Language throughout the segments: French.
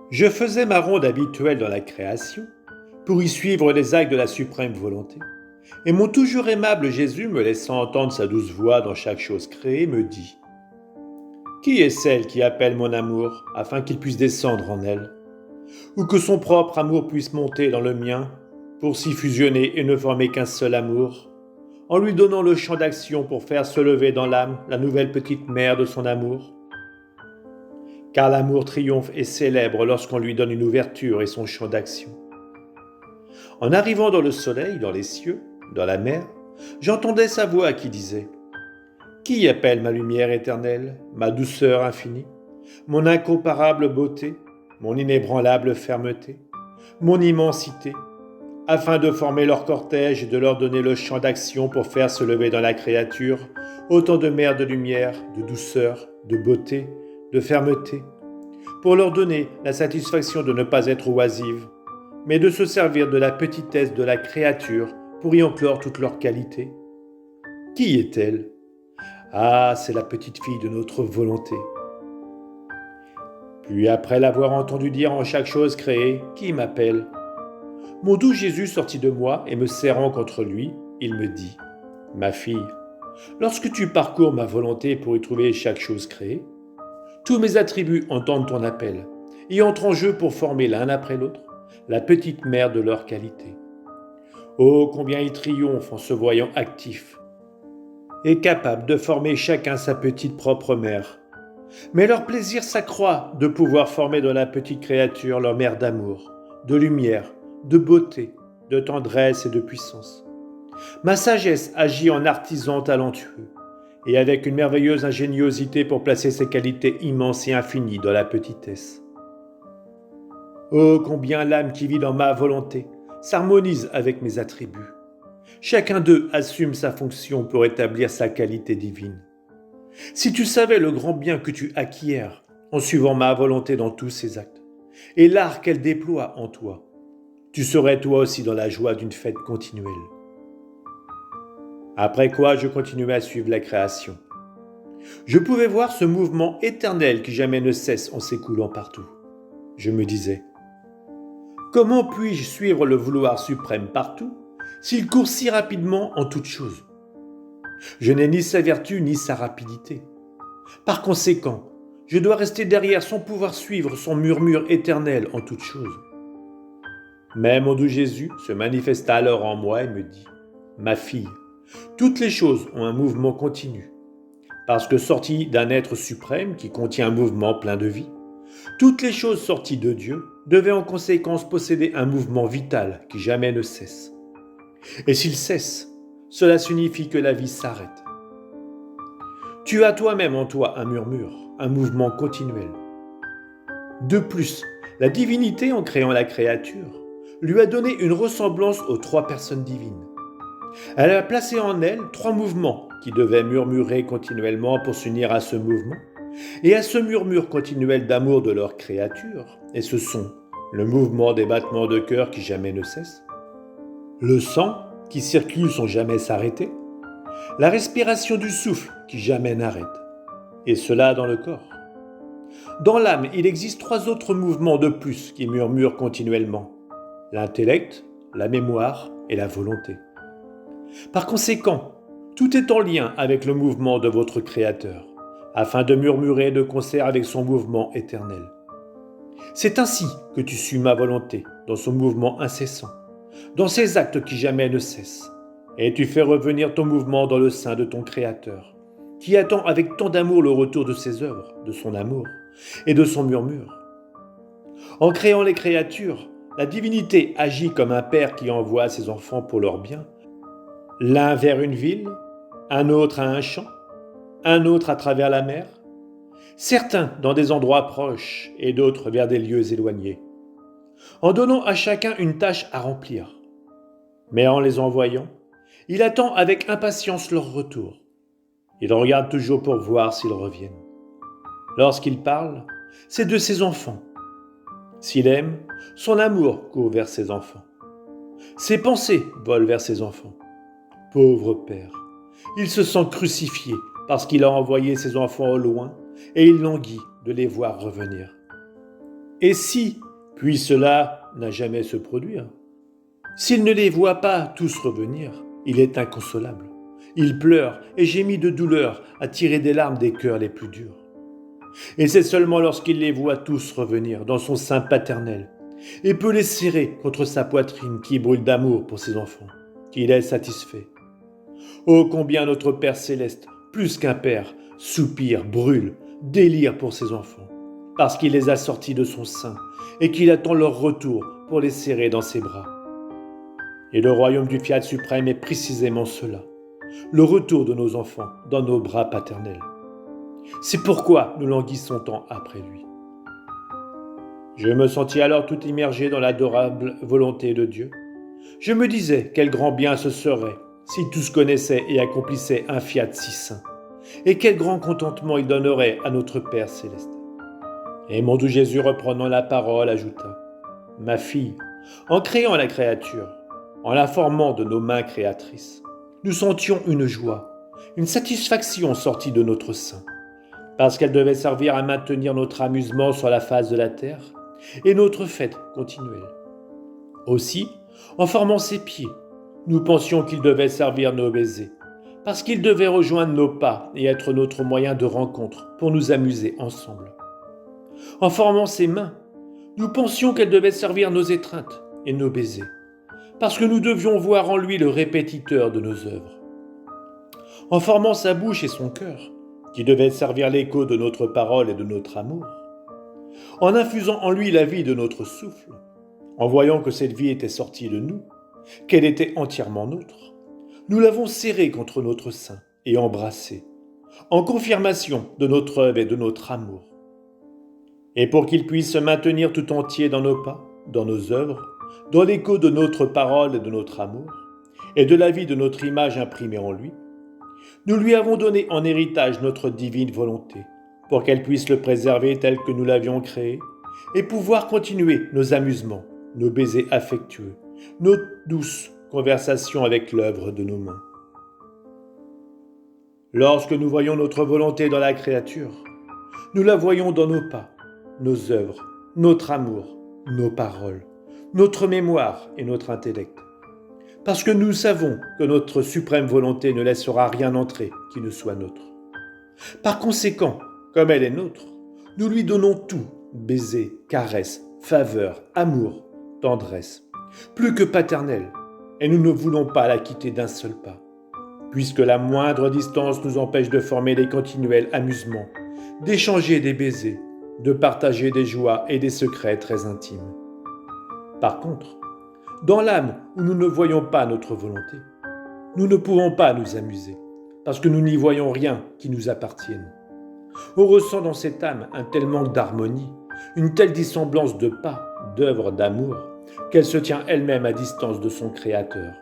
Je faisais ma ronde habituelle dans la création, pour y suivre les actes de la suprême volonté. Et mon toujours aimable Jésus, me laissant entendre sa douce voix dans chaque chose créée, me dit « Qui est celle qui appelle mon amour, afin qu'il puisse descendre en elle, ou que son propre amour puisse monter dans le mien, pour s'y fusionner et ne former qu'un seul amour, en lui donnant le champ d'action pour faire se lever dans l'âme la nouvelle petite mère de son amour ? Car l'amour triomphe et célèbre lorsqu'on lui donne une ouverture et son champ d'action. En arrivant dans le soleil, dans les cieux, dans la mer, j'entendais sa voix qui disait « Qui appelle ma lumière éternelle, ma douceur infinie, mon incomparable beauté, mon inébranlable fermeté, mon immensité, afin de former leur cortège et de leur donner le champ d'action pour faire se lever dans la créature autant de mers de lumière, de douceur, de beauté, de fermeté, pour leur donner la satisfaction de ne pas être oisives, mais de se servir de la petitesse de la créature pour y enclore toutes leurs qualités. Qui est-elle ? Ah, c'est la petite fille de notre volonté. Puis après l'avoir entendu dire en chaque chose créée, qui m'appelle ? Mon doux Jésus sortit de moi et me serrant contre lui, il me dit « Ma fille, lorsque tu parcours ma volonté pour y trouver chaque chose créée, tous mes attributs entendent ton appel et entrent en jeu pour former l'un après l'autre la petite mère de leur qualité. Oh, combien ils triomphent en se voyant actifs et capables de former chacun sa petite propre mère. Mais leur plaisir s'accroît de pouvoir former dans la petite créature leur mère d'amour, de lumière, de beauté, de tendresse et de puissance. Ma sagesse agit en artisan talentueux et avec une merveilleuse ingéniosité pour placer ses qualités immenses et infinies dans la petitesse. Oh, combien l'âme qui vit dans ma volonté s'harmonise avec mes attributs. Chacun d'eux assume sa fonction pour établir sa qualité divine. Si tu savais le grand bien que tu acquiers en suivant ma volonté dans tous ses actes, et l'art qu'elle déploie en toi, tu serais toi aussi dans la joie d'une fête continuelle. Après quoi, je continuais à suivre la création. Je pouvais voir ce mouvement éternel qui jamais ne cesse en s'écoulant partout. Je me disais, comment puis-je suivre le vouloir suprême partout, s'il court si rapidement en toutes choses ? Je n'ai ni sa vertu ni sa rapidité. Par conséquent, je dois rester derrière son pouvoir suivre son murmure éternel en toutes choses. Mais mon doux Jésus se manifesta alors en moi et me dit « Ma fille, toutes les choses ont un mouvement continu, parce que sorties d'un être suprême qui contient un mouvement plein de vie, toutes les choses sorties de Dieu devaient en conséquence posséder un mouvement vital qui jamais ne cesse. Et s'il cesse, cela signifie que la vie s'arrête. Tu as toi-même en toi un murmure, un mouvement continuel. De plus, la divinité, en créant la créature, lui a donné une ressemblance aux trois personnes divines. Elle a placé en elle trois mouvements qui devaient murmurer continuellement pour s'unir à ce mouvement et à ce murmure continuel d'amour de leur créature, et ce sont le mouvement des battements de cœur qui jamais ne cesse, le sang qui circule sans jamais s'arrêter, la respiration du souffle qui jamais n'arrête, et cela dans le corps. Dans l'âme, il existe trois autres mouvements de plus qui murmurent continuellement, l'intellect, la mémoire et la volonté. Par conséquent, tout est en lien avec le mouvement de votre Créateur, afin de murmurer de concert avec son mouvement éternel. C'est ainsi que tu suis ma volonté dans son mouvement incessant, dans ses actes qui jamais ne cessent, et tu fais revenir ton mouvement dans le sein de ton Créateur, qui attend avec tant d'amour le retour de ses œuvres, de son amour et de son murmure. En créant les créatures, la divinité agit comme un père qui envoie ses enfants pour leur bien, l'un vers une ville, un autre à un champ, un autre à travers la mer, certains dans des endroits proches et d'autres vers des lieux éloignés, en donnant à chacun une tâche à remplir. Mais en les envoyant, il attend avec impatience leur retour. Il regarde toujours pour voir s'ils reviennent. Lorsqu'il parle, c'est de ses enfants. S'il aime, son amour court vers ses enfants. Ses pensées volent vers ses enfants. Pauvre père, il se sent crucifié parce qu'il a envoyé ses enfants au loin et il languit de les voir revenir. Et si, puis cela n'a jamais se produire, s'il ne les voit pas tous revenir, il est inconsolable. Il pleure et gémit de douleur à tirer des larmes des cœurs les plus durs. Et c'est seulement lorsqu'il les voit tous revenir dans son sein paternel et peut les serrer contre sa poitrine qui brûle d'amour pour ses enfants, qu'il est satisfait. Oh, combien notre Père céleste, plus qu'un père, soupire, brûle, délire pour ses enfants, parce qu'il les a sortis de son sein et qu'il attend leur retour pour les serrer dans ses bras. Et le royaume du Fiat suprême est précisément cela, le retour de nos enfants dans nos bras paternels. C'est pourquoi nous languissons tant après lui. Je me sentis alors tout immergé dans l'adorable volonté de Dieu. Je me disais quel grand bien ce serait si tous connaissaient et accomplissaient un Fiat si saint, et quel grand contentement il donnerait à notre Père céleste. Et mon doux Jésus, reprenant la parole, ajouta : « Ma fille, en créant la créature, en la formant de nos mains créatrices, nous sentions une joie, une satisfaction sortie de notre sein, parce qu'elle devait servir à maintenir notre amusement sur la face de la terre et notre fête continuelle. Aussi, en formant ses pieds, nous pensions qu'il devait servir nos baisers, parce qu'il devait rejoindre nos pas et être notre moyen de rencontre pour nous amuser ensemble. En formant ses mains, nous pensions qu'elles devaient servir nos étreintes et nos baisers, parce que nous devions voir en lui le répétiteur de nos œuvres. En formant sa bouche et son cœur, qui devaient servir l'écho de notre parole et de notre amour, en infusant en lui la vie de notre souffle, en voyant que cette vie était sortie de nous, qu'elle était entièrement nôtre, nous l'avons serrée contre notre sein et embrassée, en confirmation de notre œuvre et de notre amour. Et pour qu'il puisse se maintenir tout entier dans nos pas, dans nos œuvres, dans l'écho de notre parole et de notre amour, et de la vie de notre image imprimée en lui, nous lui avons donné en héritage notre divine volonté, pour qu'elle puisse le préserver tel que nous l'avions créé, et pouvoir continuer nos amusements, nos baisers affectueux, nos douces conversations avec l'œuvre de nos mains. Lorsque nous voyons notre volonté dans la créature, nous la voyons dans nos pas, nos œuvres, notre amour, nos paroles, notre mémoire et notre intellect. Parce que nous savons que notre suprême volonté ne laissera rien entrer qui ne soit nôtre. Par conséquent, comme elle est nôtre, nous lui donnons tout, baisers, caresses, faveurs, amour, tendresse, plus que paternelle, et nous ne voulons pas la quitter d'un seul pas, puisque la moindre distance nous empêche de former des continuels amusements, d'échanger des baisers, de partager des joies et des secrets très intimes. Par contre, dans l'âme où nous ne voyons pas notre volonté, nous ne pouvons pas nous amuser, parce que nous n'y voyons rien qui nous appartienne. On ressent dans cette âme un tel manque d'harmonie, une telle dissemblance de pas, d'œuvre, d'amour, qu'elle se tient elle-même à distance de son Créateur.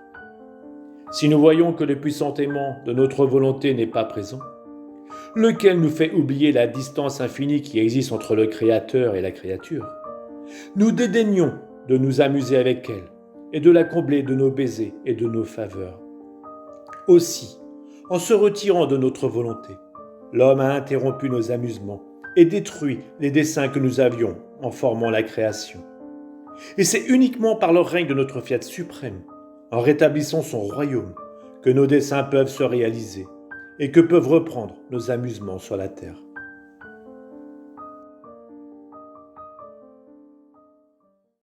Si nous voyons que le puissant aimant de notre volonté n'est pas présent, lequel nous fait oublier la distance infinie qui existe entre le Créateur et la créature, nous dédaignons de nous amuser avec elle et de la combler de nos baisers et de nos faveurs. Aussi, en se retirant de notre volonté, l'homme a interrompu nos amusements et détruit les desseins que nous avions en formant la création. Et c'est uniquement par le règne de notre Fiat suprême, en rétablissant son royaume, que nos desseins peuvent se réaliser et que peuvent reprendre nos amusements sur la terre.